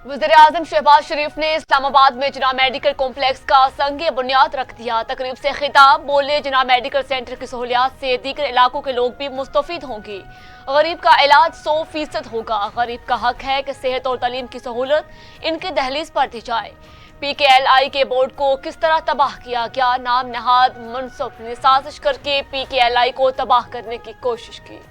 वज़ीर-ए-आज़म शहबाज शरीफ ने इस्लामाबाद में जिना मेडिकल कॉम्प्लेक्स का संग बुनियाद रख दिया। तकरीब से खिताब बोले, जिना मेडिकल सेंटर की सहूलियात से दीगर इलाकों के लोग भी मुस्तफीद होंगे। गरीब का इलाज 100% होगा। गरीब का हक है कि सेहत और तालीम की सहूलत इनकी दहलीज पर दी जाए। PKLI के बोर्ड को किस तरह तबाह किया गया? नाम नहाद मुनसफ ने साजिश करके PKLI को तबाह करने की कोशिश की।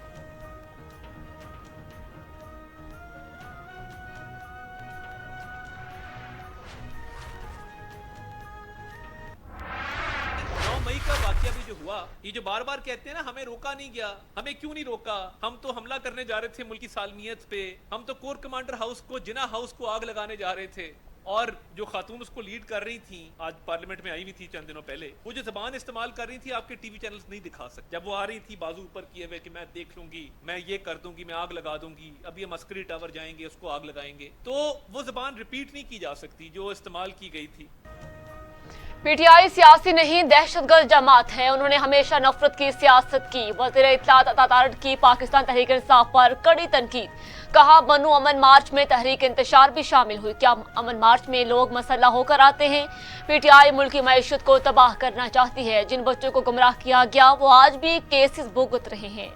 मई का वाकया भी जो हुआ, ये जो बार बार कहते हैं ना हमें रोका नहीं गया, हमें क्यों नहीं रोका, हम तो हमला करने जा रहे थे मुल्क की सालमियत पे, हम तो कोर कमांडर हाउस को, जिना हाउस को आग लगाने जा रहे थे। और जो खातून उसको लीड कर रही थी, आज पार्लियामेंट में आई हुई थी चंद दिनों पहले, वो जो जबान इस्तेमाल कर रही थी आपके टीवी चैनल्स नहीं दिखा सकते। जब वो आ रही थी बाजू ऊपर किए हुए कि मैं देख लूंगी, मैं ये कर दूंगी, मैं आग लगा दूंगी, अभी हम अस्करी टावर जाएंगे उसको आग लगाएंगे, तो वो जबान रिपीट नहीं की जा सकती जो इस्तेमाल की गई थी। PTI सियासी नहीं दहशतगर्द जमात है। उन्होंने हमेशा नफरत की सियासत की। वज़ीर इत्तलात अता तारड़ की पाकिस्तान तहरीक इंसाफ पर कड़ी तनकीद। कहा, बनु अमन मार्च में तहरीक इंतशार भी शामिल हुई। क्या अमन मार्च में लोग मसल्ला होकर आते हैं? PTI मुल्क की मईशत को तबाह करना चाहती है। जिन बच्चों को गुमराह किया गया वो आज भी केसेस भुगत रहे हैं।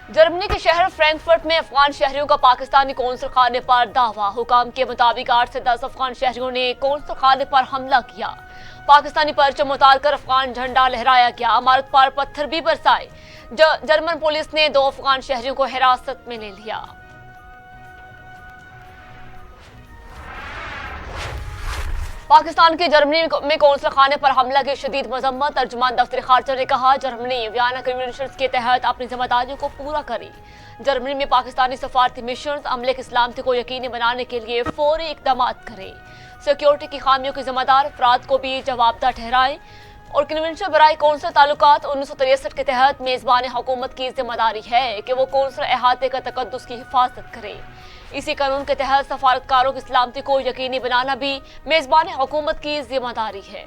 जर्मनी के शहर फ्रैंकफर्ट में अफगान शहरियों का पाकिस्तानी कौंसल खाने पर दावा। हुकाम के मुताबिक 8 से 10 अफगान शहरियों ने कौंसल खाने पर हमला किया। पाकिस्तानी परचम उतारकर अफगान झंडा लहराया गया। इमारत पर पत्थर भी बरसाए। जर्मन पुलिस ने 2 अफगान शहरियों को हिरासत में ले लिया। पाकिस्तान के जर्मनी में कौंसल खाने पर हमला की शदीद मजम्मत। तर्जुमान दफ्तर खारजा ने कहा, जर्मनी वियना कन्वेंशंस के तहत अपनी जिम्मेदारियों को पूरा करे। जर्मनी में पाकिस्तानी सफारती मिशन अमले की सलामती को यकीनी बनाने के लिए फौरी इकदाम करे। सिक्योरिटी की खामियों के जिम्मेदार अफराद को भी जवाबदार ठहराए। और कन्वेंशन बराए कौंसल ताल्लुकात 1963 के तहत मेजबान हुकूमत की जिम्मेदारी है कि वो कौंसल अहाते का तकद्दुस की हिफाजत करे। इसी कानून के तहत सफारतकारों की सलामती को यकीनी बनाना भी मेजबान हुकूमत की जिम्मेदारी है।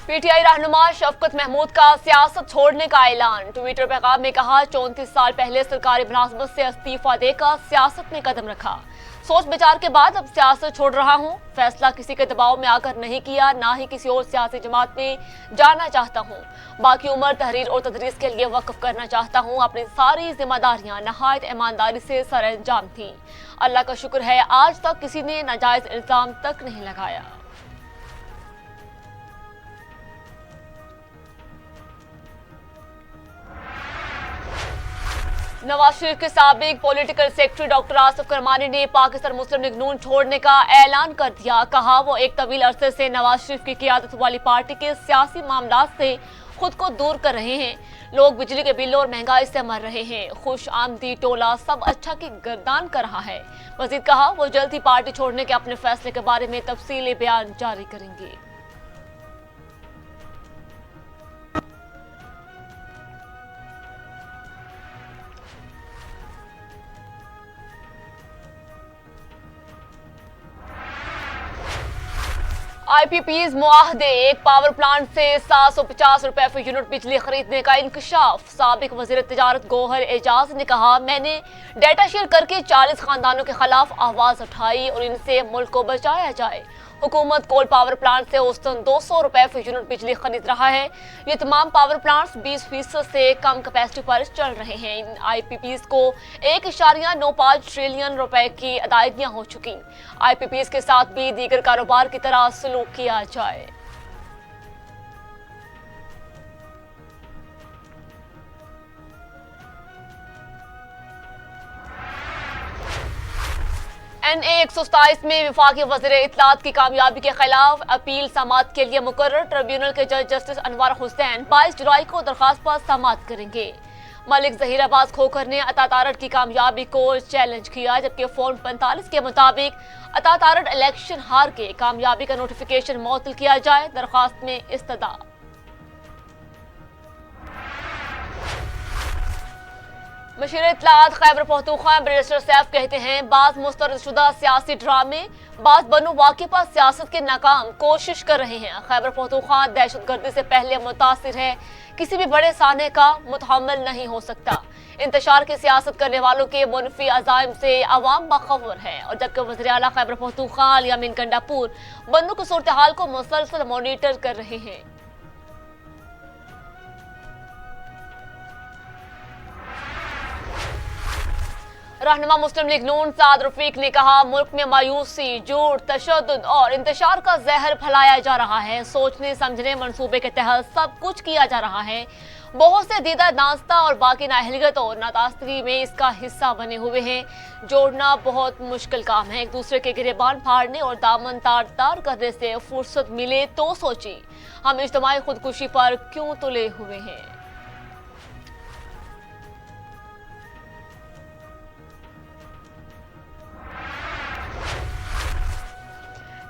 PTI रहनुमा शफकत महमूद का सियासत छोड़ने का ऐलान। ट्विटर पैगाम में कहा, 34 साल पहले सरकारी मुलाजमत से इस्तीफा देकर सियासत में कदम रखा। सोच विचार के बाद अब सियासत छोड़ रहा हूं। फैसला किसी के दबाव में आकर नहीं किया, ना ही किसी और सियासी जमात में जाना चाहता हूं। बाकी उम्र तहरीर और तदरीस के लिए वक्फ करना चाहता हूं। अपनी सारी जिम्मेदारियां नहायत ईमानदारी से सर अंजाम थी। अल्लाह का शुक्र है आज तक किसी ने नाजायज इल्जाम तक नहीं लगाया। नवाज शरीफ के साबिक पॉलिटिकल सेक्रेटरी डॉक्टर आसिफ करमानी ने पाकिस्तान मुस्लिम लीग नून छोड़ने का ऐलान कर दिया। कहा, वो एक तवील अरसे से नवाज शरीफ की क़ियादत वाली पार्टी के सियासी मामलात से खुद को दूर कर रहे हैं। लोग बिजली के बिल और महंगाई से मर रहे हैं। खुश आमदी टोला सब अच्छा की गर्दान कर रहा है। मजीद कहा, वो जल्द ही पार्टी छोड़ने के अपने फैसले के बारे में तफसीली बयान जारी करेंगे। IPPs मुआहदे, एक पावर प्लांट से 750 रुपए फी यूनिट बिजली खरीदने का इंकशाफ। साबिक वजीर तिजारत गौहर एजाज ने कहा, मैंने डेटा शेयर करके 40 खानदानों के खिलाफ आवाज उठाई और इनसे मुल्क को बचाया जाए। हुकूमत कोल पावर प्लांट से औसतन 200 रुपए फी यूनिट बिजली खरीद रहा है। ये तमाम पावर प्लांट्स 20% से कम कैपेसिटी पर चल रहे हैं। इन IPPs को 1.95 ट्रिलियन रुपए की अदायगियां हो चुकी। IPPs के साथ भी दीगर कारोबार की तरह सलूक किया जाए। NA 127 में विफाकी वज़ीर इत्तलात की कामयाबी के खिलाफ अपील समाअत के लिए मुकर्रर। ट्रिब्यूनल के जज जस्टिस अनवर हुसैन 22 जुलाई को दरखास्त पर समाअत करेंगे। मलिक जहीर अब्बास खोखर ने अता तारड़ की कामयाबी को चैलेंज किया, जबकि फॉर्म 45 के मुताबिक अता तारड़ इलेक्शन हार के कामयाबी का नोटिफिकेशन मुअत्तल किया जाए। दरखास्त में इस्तदा। मशीर इत्तलात खैबर पख्तूनख्वा बैरिस्टर सैफ कहते हैं, बाज मुस्तरदशुदा सियासी ड्रामे बाज बनो वाक़े पर सियासत के नाकाम कोशिश कर रहे हैं। खैबर पख्तूनख्वा दहशतगर्दी से पहले मुतासिर है, किसी भी बड़े साने का मुतहम्मिल नहीं हो सकता। इंतशार की सियासत करने वालों के मुनफी अज़ाइम से अवाम बाखबर है। और जबकि वज़ीर आला खैबर पख्तूनख्वा यामीन कंडापुर बन्नू की सूरत हाल को मुसलसल मॉनिटर कर रहे हैं। रहनुमा मुस्लिम लीग नून साद रफीक ने कहा, मुल्क में मायूसी, झूठ, तशद्दुद और इंतशार का जहर फैलाया जा रहा है। सोचने समझने मंसूबे के तहत सब कुछ किया जा रहा है। बहुत से दीदा नास्ता और बाकी नाअहलियत और नादास्तगी में इसका हिस्सा बने हुए हैं। जोड़ना बहुत मुश्किल काम है। एक दूसरे के गिरेबान फाड़ने और दामन तार करने से फुर्सत मिले तो सोची, हम इज्तिमाई खुदकुशी पर क्यों तुले हुए हैं।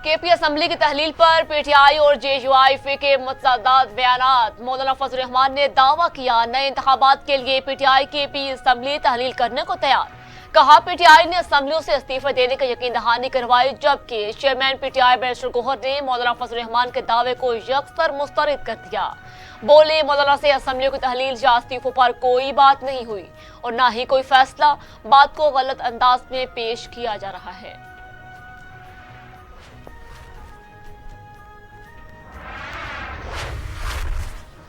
केपी असम्बली की तहलील पर पीटीआई और जेयूआईफे के मुतज़ाद बयानात। मौलाना फजल रहमान ने दावा किया, नए इंतखाबात के लिए पीटीआई केपी असम्बली तहलील करने को तैयार। कहा, पीटीआई ने असम्बलियों से इस्तीफे देने का यकीन दहानी करवाई, जबकि चेयरमैन पीटीआई बैरिस्टर गौहर ने मौलाना फजल रहमान के दावे को यकसर मुस्तरद कर दिया। बोले, मौलाना से असम्बलियों की तहलील या इस्तीफों पर कोई बात नहीं हुई और न ही कोई फैसला। बात को गलत अंदाज में पेश किया जा रहा है।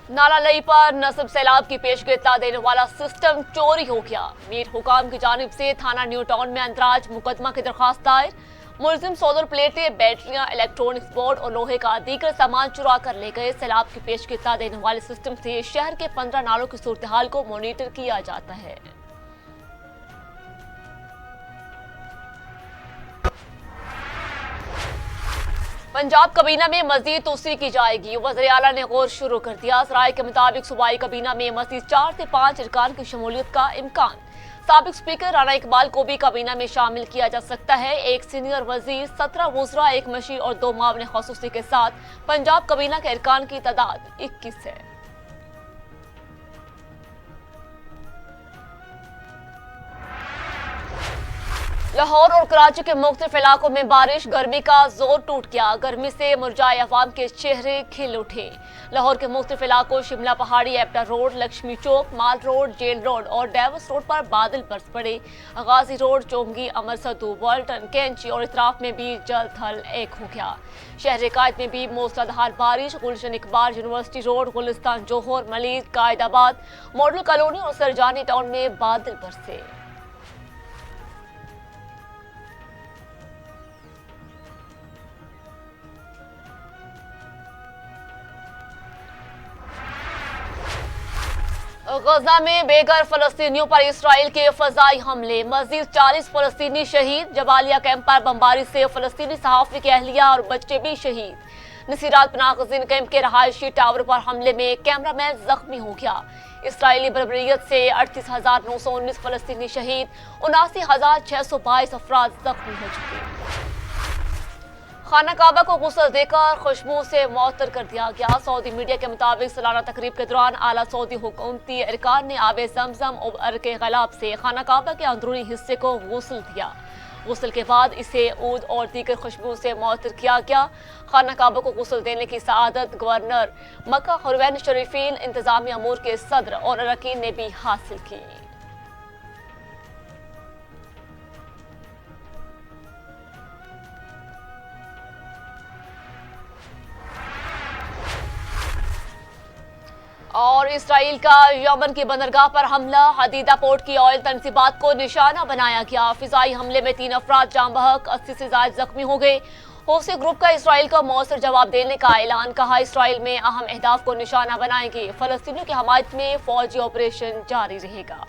नाला लई पर नस्ब सैलाब की पेशगी इत्तला देने वाला सिस्टम चोरी हो गया। मीर हुकाम की जानिब से थाना न्यू टाउन में अंदराज मुकदमा की दरखास्त दायर। मुलजिम सोलर प्लेटें, बैटरियां, इलेक्ट्रॉनिक्स बोर्ड और लोहे का दीगर सामान चुरा कर ले गए। सैलाब की पेशगी इत्तला देने वाले सिस्टम से शहर के 15 नालों की सूरत हाल को मॉनिटर किया जाता है। पंजाब कबीना में मजीद तोसी की जाएगी। वज़ीर आला ने गौर शुरू कर दिया। सराय के मुताबिक सूबाई कबीना में मजीद 4 से 5 अरकान की शमूलियत का इम्कान। साबिक स्पीकर राना इकबाल को भी कबीना में शामिल किया जा सकता है। एक सीनियर वजीर, 17 वज़रा, एक मशीर और 2 मामले खसूसी के साथ पंजाब कबीना के अरकान की तादाद 21 है। लाहौर और कराची के मुख्तलिफ इलाकों में बारिश, गर्मी का जोर टूट गया। गर्मी से मुरझाए अवाम के चेहरे खिल उठे। लाहौर के मुख्तलिफ इलाकों शिमला पहाड़ी, एप्टा रोड, लक्ष्मी चौक, माल रोड, जेल रोड और डेवस रोड पर बादल बरस पड़े। गाजी रोड, चोंगी, अमर सतू, वाल्टन, कैंची और इतराफ में भी जल थल एक हो गया। शहर कायद में भी मूसलाधार बारिश। गुलशन इकबाल, यूनिवर्सिटी रोड, गुलिस्तान, जोहर, मलीद, कायदाबाद, मॉडल कॉलोनी और सरजानी टाउन में बादल बरसे। गजा में बेघर फलस्तीनियों पर इसराइल के फजाई हमले, मजीद 40 फलस्तीनी शहीद। जबालिया कैंप पर बमबारी से फलस्तीनी सहाफी की अहलिया और बच्चे भी शहीद। नसीरात पनाहगज़ीन कैंप के रहायशी टावर पर हमले में कैमरामैन जख्मी हो गया। इसराइली बर्बरियत से 38,919 फलस्तीनी शहीद, 79,622 अफराद जख्मी हो चुके। खाना काबा को गुस्ल देकर खुशबू से मुअत्तर कर दिया गया। सऊदी मीडिया के मुताबिक सालाना तकरीब के दौरान आला सऊदी हुकूमती अरकान ने आबे ज़मज़म और अर्के गलाब से खाना काबा के अंदरूनी हिस्से को गुस्ल दिया। गुस्ल के बाद इसे ऊद और दीगर खुशबू से मुअत्तर किया गया। खाना काबा को गुस्ल देने की सआदत गवर्नर मक्का हुरवैन शरीफीन, इंतजामी अमूर के सदर और अरकान ने भी हासिल की। और इसराइल का यमन की बंदरगाह पर हमला, हदीदा पोर्ट की ऑयल तनसीबात को निशाना बनाया गया। फिजाई हमले में 3 अफराद जान बहक, 80 से ज्यादा जख्मी हो गए। हौसी ग्रुप का इसराइल का मौसर जवाब देने का ऐलान। कहा, इसराइल में अहम अहदाफ को निशाना बनाएंगे। फलस्तीनियों की हमायत में फौजी ऑपरेशन जारी रहेगा।